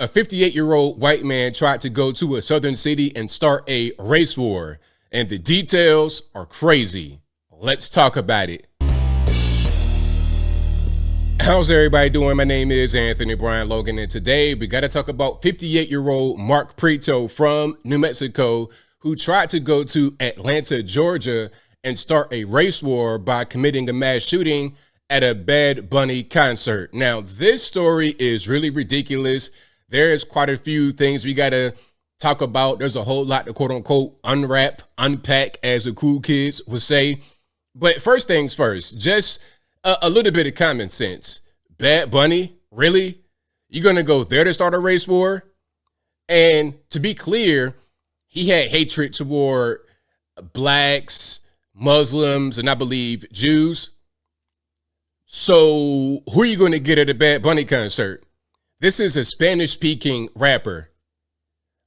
a 58-year-old white man tried to go to a southern city and start a race war, and the details are crazy. Let's talk about it. How's everybody doing? My name is Anthony Brian Logan, and today we got to talk about 58-year-old Mark Prieto from New Mexico who tried to go to Atlanta, Georgia and start a race war by committing a mass shooting at a Bad Bunny concert. Now, this story is really ridiculous. There's quite a few things we got to talk about. There's a whole lot to quote unquote unwrap, unpack, as the cool kids would say. But first things first, just a little bit of common sense. Bad Bunny, really? You're going to go there to start a race war? And to be clear, he had hatred toward blacks, Muslims, and I believe Jews. So who are you going to get at a Bad Bunny concert? This is a Spanish-speaking rapper.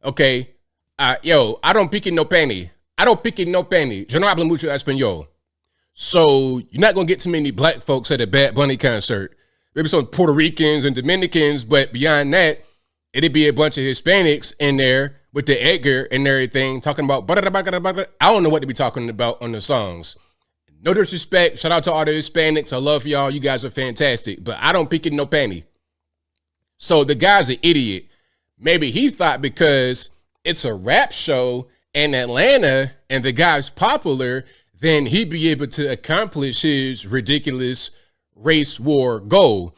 Okay? I don't pique no penny. I don't pique no penny. Yo no hablo mucho español. So you're not going to get too many black folks at a Bad Bunny concert. Maybe some Puerto Ricans and Dominicans, but beyond that, it'd be a bunch of Hispanics in there with the Edgar and everything talking about, I don't know what to be talking about on the songs. No disrespect. Shout out to all the Hispanics. I love y'all. You guys are fantastic, but I don't pick it no panty. So the guy's an idiot. Maybe he thought because it's a rap show in Atlanta and the guy's popular, then he'd be able to accomplish his ridiculous race war goal.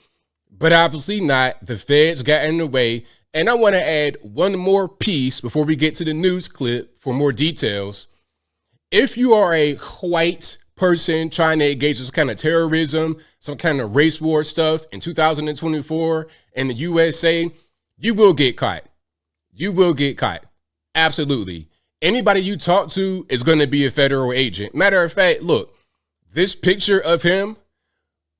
But obviously not. The feds got in the way. And I want to add one more piece before we get to the news clip for more details. If you are a white person trying to engage in some kind of terrorism, some kind of race war stuff in 2024 in the USA, you will get caught. You will get caught. Absolutely. Anybody you talk to is going to be a federal agent. Matter of fact, look, this picture of him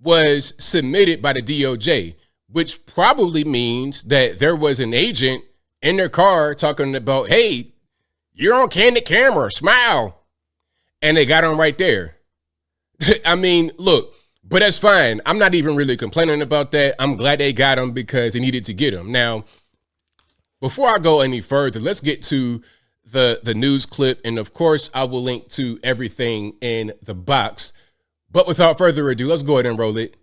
was submitted by the DOJ, which probably means that there was an agent in their car talking about, hey, you're on candid camera, smile. And they got him right there. I mean, look, but that's fine. I'm not even really complaining about that. I'm glad they got him because they needed to get him. Now, before I go any further, let's get to the news clip. And of course, I will link to everything in the box. But without further ado, let's go ahead and roll it.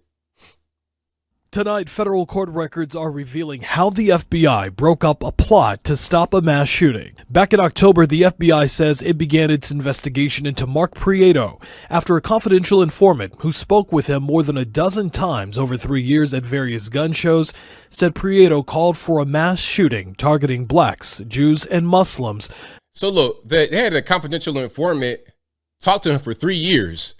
Tonight, federal court records are revealing how the FBI broke up a plot to stop a mass shooting. Back in October, the FBI says it began its investigation into Mark Prieto after a confidential informant who spoke with him more than a dozen times over 3 years at various gun shows said Prieto called for a mass shooting targeting blacks, Jews, and Muslims. So look, they had a confidential informant talk to him for 3 years.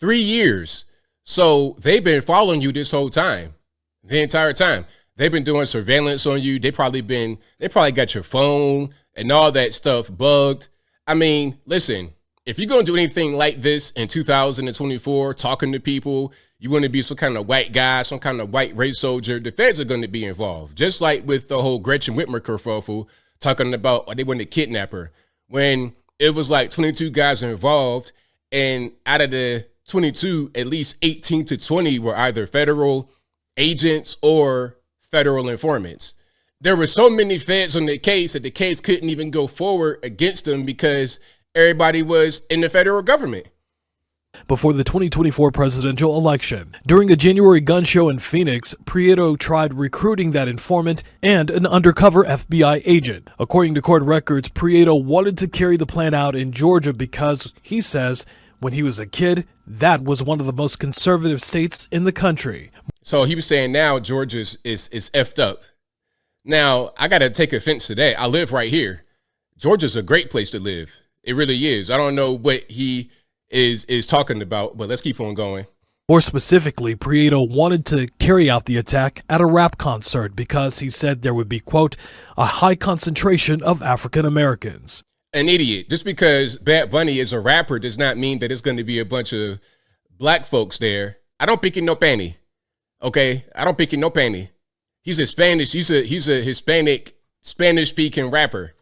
3 years. So they've been following you this whole time. The entire time. They've been doing surveillance on you. They probably got your phone and all that stuff bugged. I mean, listen, if you're going to do anything like this in 2024, talking to people, you want to be some kind of white guy, some kind of white race soldier, the feds are going to be involved. Just like with the whole Gretchen Whitmer kerfuffle, talking about they wanted to kidnap her. When it was like 22 guys involved, and out of the 22, at least 18 to 20 were either federal agents or federal informants. There were so many feds on the case that the case couldn't even go forward against them because everybody was in the federal government. Before the 2024 presidential election, during a January gun show in Phoenix, Prieto tried recruiting that informant and an undercover FBI agent. According to court records, Prieto wanted to carry the plan out in Georgia because, he says, when he was a kid, that was one of the most conservative states in the country. So he was saying now Georgia is effed up. Now, I got to take offense to that. I live right here. Georgia's a great place to live. It really is. I don't know what he is talking about, but let's keep on going. More specifically, Prieto wanted to carry out the attack at a rap concert because he said there would be, quote, a high concentration of African Americans. An idiot. Just because Bad Bunny is a rapper does not mean that it's going to be a bunch of black folks there. I don't pick it no panty. Okay, I don't pick it no panty. He's a Hispanic, Spanish-speaking rapper.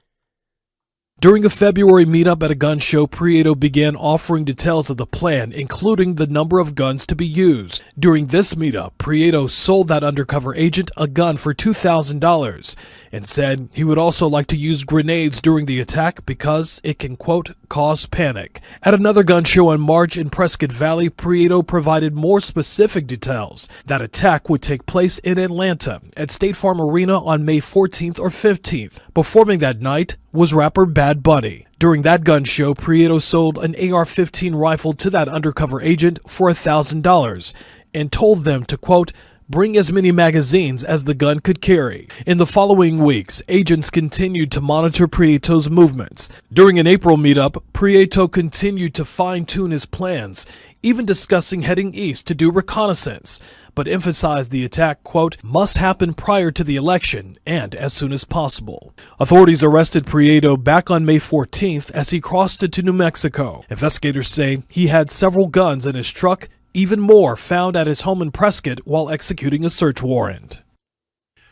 During a February meetup at a gun show, Prieto began offering details of the plan, including the number of guns to be used. During this meetup, Prieto sold that undercover agent a gun for $2,000. and said he would also like to use grenades during the attack because it can, quote, cause panic. At another gun show in March in Prescott Valley, Prieto provided more specific details. That attack would take place in Atlanta at State Farm Arena on May 14th or 15th. Performing that night was rapper Bad Bunny. During that gun show, Prieto sold an AR-15 rifle to that undercover agent for $1,000 and told them to, quote, bring as many magazines as the gun could carry. In the following weeks, agents continued to monitor Prieto's movements. During an April meetup, Prieto continued to fine-tune his plans, even discussing heading east to do reconnaissance, but emphasized the attack, quote, must happen prior to the election and as soon as possible. Authorities arrested Prieto back on May 14th as he crossed into New Mexico. Investigators say he had several guns in his truck, even more found at his home in Prescott while executing a search warrant.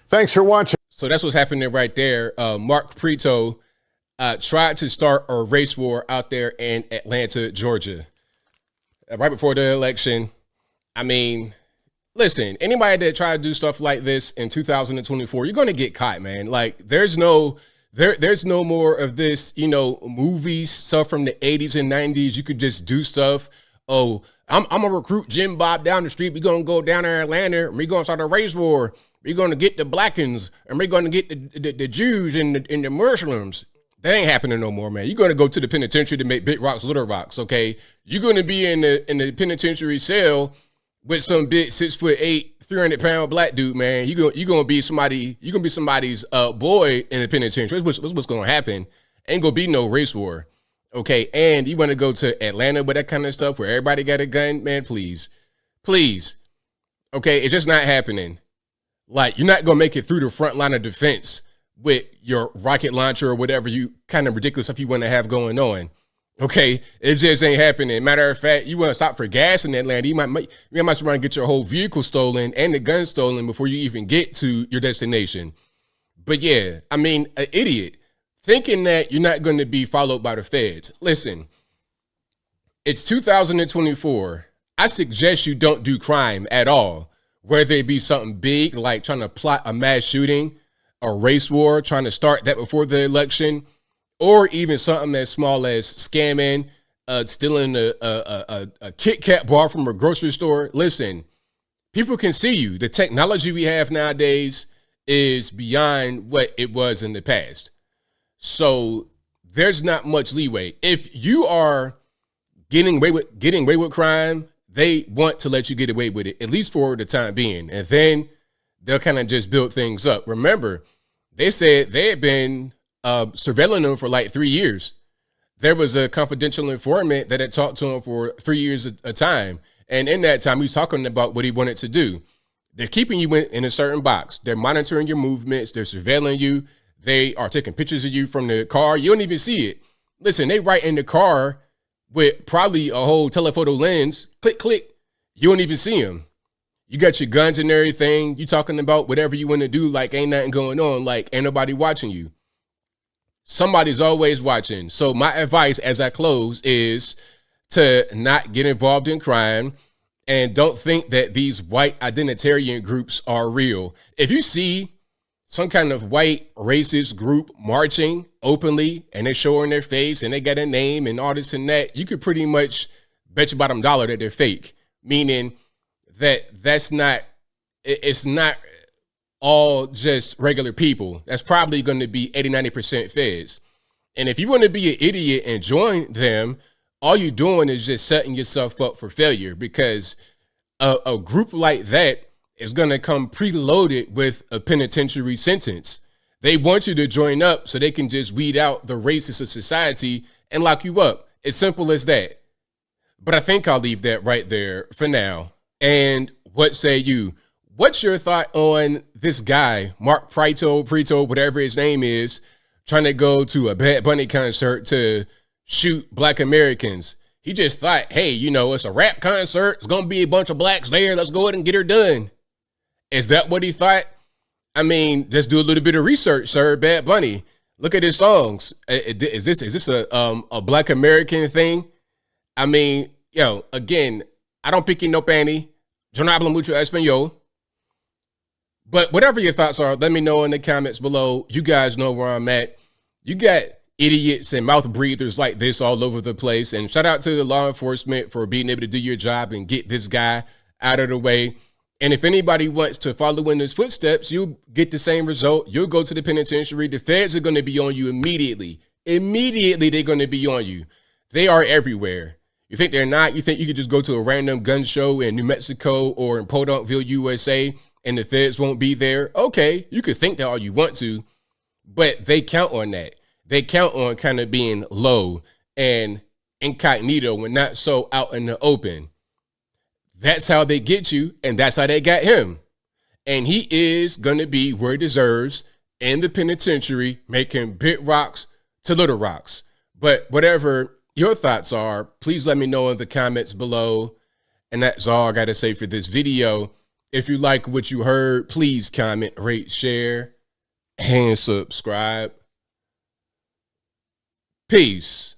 Thanks for watching. So that's what's happening right there. Mark Prieto tried to start a race war out there in Atlanta, Georgia, right before the election. I mean, listen, anybody that try to do stuff like this in 2024, you're going to get caught, man. Like, there's no more of this, movies, stuff from the 80s and 90s. You could just do stuff. Oh, I'm gonna recruit Jim Bob down the street. We're gonna go down there in Atlanta and we're gonna start a race war. We're gonna get the Blackens and we're gonna get the Jews and the Muslims. That ain't happening no more, man. You're gonna go to the penitentiary to make big rocks little rocks, okay? You're gonna be in the penitentiary cell with some big 6'8", 300-pound black dude, man. You're gonna be somebody's boy in the penitentiary. That's what's gonna happen. Ain't gonna be no race war. Okay, and you want to go to Atlanta with that kind of stuff where everybody got a gun, man, please. Okay, it's just not happening. Like, you're not going to make it through the front line of defense with your rocket launcher or whatever you kind of ridiculous stuff you want to have going on. Okay, it just ain't happening. Matter of fact, you want to stop for gas in Atlanta, you might want to get your whole vehicle stolen and the gun stolen before you even get to your destination. But yeah, I mean, an idiot. Thinking that you're not going to be followed by the feds. Listen, it's 2024. I suggest you don't do crime at all, whether it be something big like trying to plot a mass shooting, a race war, trying to start that before the election, or even something as small as scamming, stealing a Kit Kat bar from a grocery store. Listen, people can see you. The technology we have nowadays is beyond what it was in the past. So there's not much leeway. If you are getting away with crime, they want to let you get away with it, at least for the time being. And then they'll kind of just build things up. Remember, they said they had been surveilling them for like 3 years. There was a confidential informant that had talked to him for 3 years at a time. And in that time, he was talking about what he wanted to do. They're keeping you in a certain box. They're monitoring your movements. They're surveilling you. They are taking pictures of you from the car. You don't even see it. Listen, they right in the car with probably a whole telephoto lens. Click, click. You don't even see them. You got your guns and everything. You talking about whatever you want to do like ain't nothing going on, like ain't nobody watching you. Somebody's always watching. So my advice as I close is to not get involved in crime and don't think that these white identitarian groups are real. If you see some kind of white racist group marching openly and they're showing their face and they got a name and all this and that, you could pretty much bet your bottom dollar that they're fake, meaning that it's not all just regular people. That's probably going to be 80-90% feds. And if you want to be an idiot and join them, all you're doing is just setting yourself up for failure, because a group like that is going to come preloaded with a penitentiary sentence. They want you to join up so they can just weed out the racists of society and lock you up. It's simple as that. But I think I'll leave that right there for now. And what say you? What's your thought on this guy, Mark Prieto, whatever his name is, trying to go to a Bad Bunny concert to shoot Black Americans? He just thought, hey, it's a rap concert. It's going to be a bunch of blacks there. Let's go ahead and get her done. Is that what he thought? I mean, just do a little bit of research, sir. Bad Bunny. Look at his songs. Is this a Black American thing? I mean, again, I don't pick in no panty. Yo no hablo mucho español. But whatever your thoughts are, let me know in the comments below. You guys know where I'm at. You got idiots and mouth breathers like this all over the place. And shout out to the law enforcement for being able to do your job and get this guy out of the way. And if anybody wants to follow in his footsteps, you'll get the same result. You'll go to the penitentiary. The feds are going to be on you immediately. Immediately, they're going to be on you. They are everywhere. You think they're not? You think you could just go to a random gun show in New Mexico or in Podonkville, USA, and the feds won't be there? Okay, you could think that all you want to, but they count on that. They count on kind of being low and incognito and not so out in the open. That's how they get you, and that's how they got him. And he is going to be where he deserves in the penitentiary, making big rocks to little rocks. But whatever your thoughts are, please let me know in the comments below. And that's all I got to say for this video. If you like what you heard, please comment, rate, share, and subscribe. Peace.